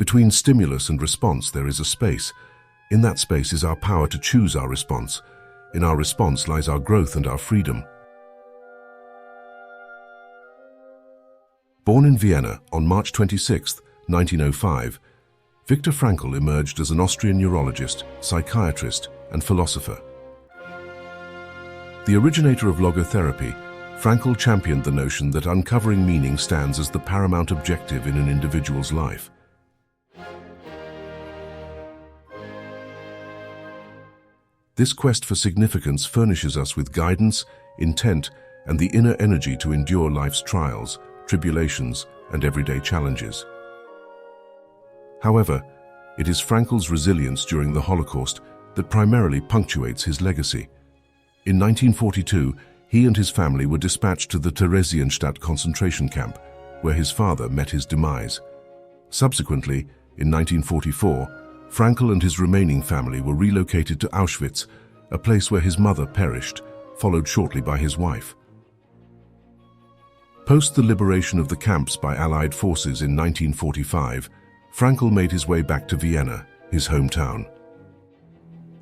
Between stimulus and response there is a space. In that space is our power to choose our response. In our response lies our growth and our freedom. Born in Vienna on March 26, 1905, Viktor Frankl emerged as an Austrian neurologist, psychiatrist, and philosopher. The originator of logotherapy, Frankl championed the notion that uncovering meaning stands as the paramount objective in an individual's life. This quest for significance furnishes us with guidance, intent, and the inner energy to endure life's trials, tribulations, and everyday challenges. However, it is Frankl's resilience during the Holocaust that primarily punctuates his legacy. In 1942, he and his family were dispatched to the Theresienstadt concentration camp, where his father met his demise. Subsequently, in 1944, Frankl and his remaining family were relocated to Auschwitz, a place where his mother perished, followed shortly by his wife. Post the liberation of the camps by Allied forces in 1945, Frankl made his way back to Vienna, his hometown.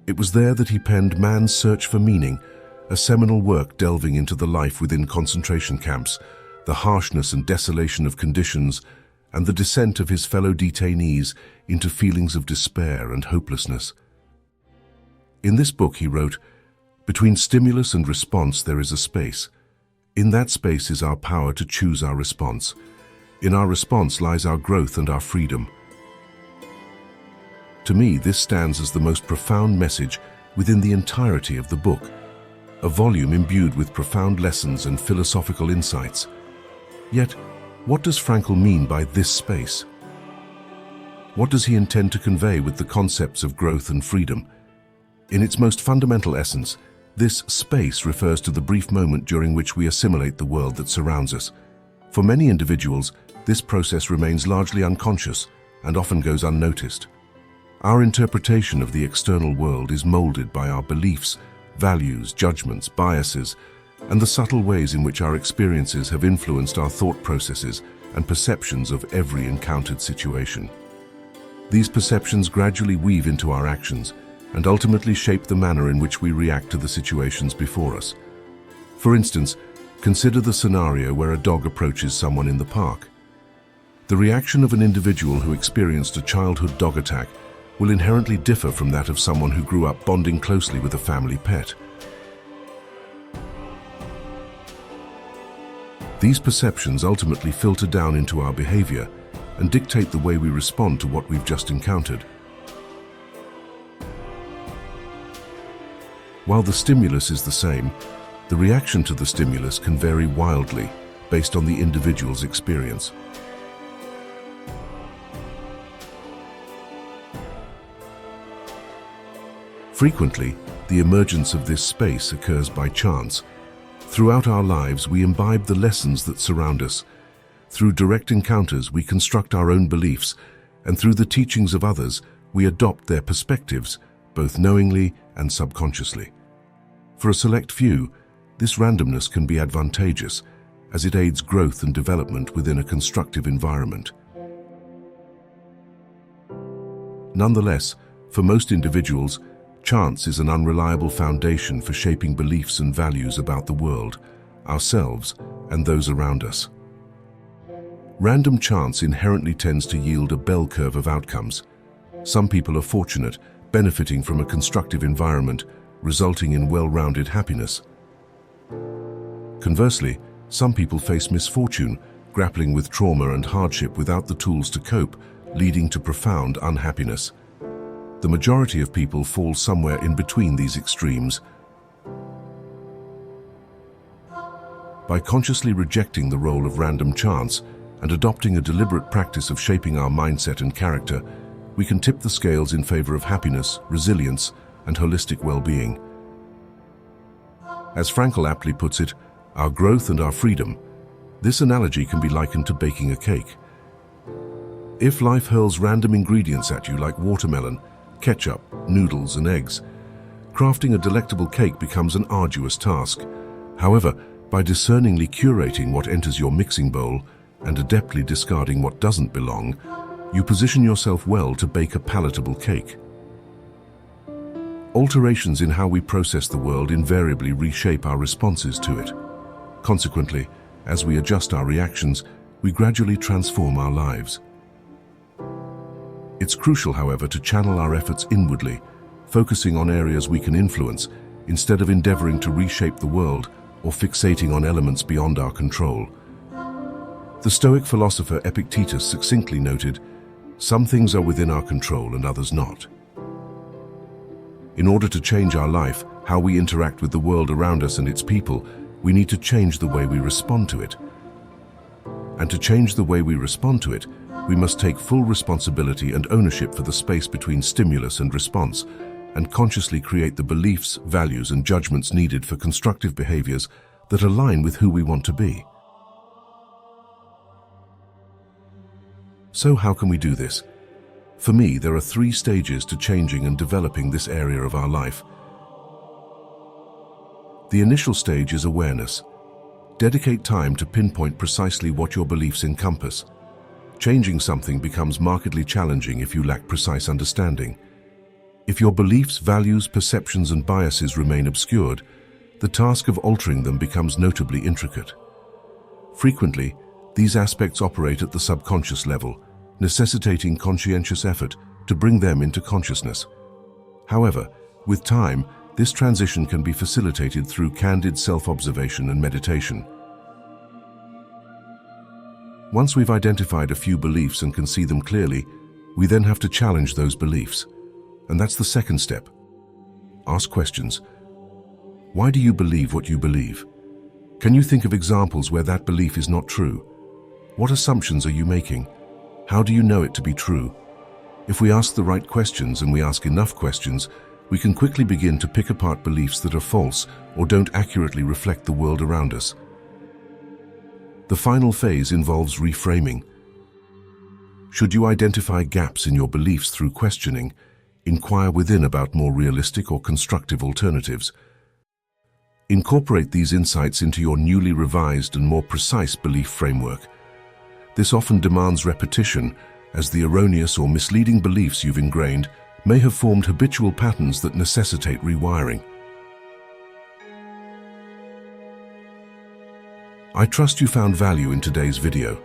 It was there that he penned Man's Search for Meaning, a seminal work delving into the life within concentration camps, the harshness and desolation of conditions, and the descent of his fellow detainees into feelings of despair and hopelessness. In this book he wrote, "Between stimulus and response there is a space. In that space is our power to choose our response. In our response lies our growth and our freedom." To me, this stands as the most profound message within the entirety of the book, a volume imbued with profound lessons and philosophical insights. Yet, what does Frankl mean by this space? What does he intend to convey with the concepts of growth and freedom? In its most fundamental essence, this space refers to the brief moment during which we assimilate the world that surrounds us. For many individuals, this process remains largely unconscious and often goes unnoticed. Our interpretation of the external world is molded by our beliefs, values, judgments, biases, and the subtle ways in which our experiences have influenced our thought processes and perceptions of every encountered situation. These perceptions gradually weave into our actions and ultimately shape the manner in which we react to the situations before us. For instance, consider the scenario where a dog approaches someone in the park. The reaction of an individual who experienced a childhood dog attack will inherently differ from that of someone who grew up bonding closely with a family pet. These perceptions ultimately filter down into our behavior and dictate the way we respond to what we've just encountered. While the stimulus is the same, the reaction to the stimulus can vary wildly based on the individual's experience. Frequently, the emergence of this space occurs by chance. Throughout our lives, we imbibe the lessons that surround us. Through direct encounters, we construct our own beliefs, and through the teachings of others, we adopt their perspectives, both knowingly and subconsciously. For a select few, this randomness can be advantageous, as it aids growth and development within a constructive environment. Nonetheless, for most individuals, chance is an unreliable foundation for shaping beliefs and values about the world, ourselves, and those around us. Random chance inherently tends to yield a bell curve of outcomes. Some people are fortunate, benefiting from a constructive environment, resulting in well-rounded happiness. Conversely, some people face misfortune, grappling with trauma and hardship without the tools to cope, leading to profound unhappiness. The majority of people fall somewhere in between these extremes. By consciously rejecting the role of random chance and adopting a deliberate practice of shaping our mindset and character, we can tip the scales in favor of happiness, resilience, and holistic well-being. As Frankl aptly puts it, our growth and our freedom. This analogy can be likened to baking a cake. If life hurls random ingredients at you like watermelon, ketchup, noodles, and eggs, crafting a delectable cake becomes an arduous task. However, by discerningly curating what enters your mixing bowl and adeptly discarding what doesn't belong, you position yourself well to bake a palatable cake. Alterations in how we process the world invariably reshape our responses to it. Consequently, as we adjust our reactions, we gradually transform our lives. It's crucial, however, to channel our efforts inwardly, focusing on areas we can influence, instead of endeavoring to reshape the world or fixating on elements beyond our control. The Stoic philosopher Epictetus succinctly noted, "Some things are within our control and others not." In order to change our life, how we interact with the world around us and its people, we need to change the way we respond to it. And to change the way we respond to it, we must take full responsibility and ownership for the space between stimulus and response, and consciously create the beliefs, values, and judgments needed for constructive behaviors that align with who we want to be. So how can we do this? For me, there are 3 stages to changing and developing this area of our life. The initial stage is awareness. Dedicate time to pinpoint precisely what your beliefs encompass. Changing something becomes markedly challenging if you lack precise understanding. If your beliefs, values, perceptions, and biases remain obscured, the task of altering them becomes notably intricate. Frequently, these aspects operate at the subconscious level, necessitating conscientious effort to bring them into consciousness. However, with time, this transition can be facilitated through candid self-observation and meditation. Once we've identified a few beliefs and can see them clearly, we then have to challenge those beliefs. And that's the second step. Ask questions. Why do you believe what you believe? Can you think of examples where that belief is not true? What assumptions are you making? How do you know it to be true? If we ask the right questions and we ask enough questions, we can quickly begin to pick apart beliefs that are false or don't accurately reflect the world around us. The final phase involves reframing. Should you identify gaps in your beliefs through questioning, inquire within about more realistic or constructive alternatives. Incorporate these insights into your newly revised and more precise belief framework. This often demands repetition, as the erroneous or misleading beliefs you've ingrained may have formed habitual patterns that necessitate rewiring. I trust you found value in today's video.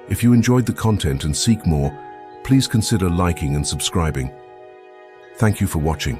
If you enjoyed the content and seek more, please consider liking and subscribing. Thank you for watching.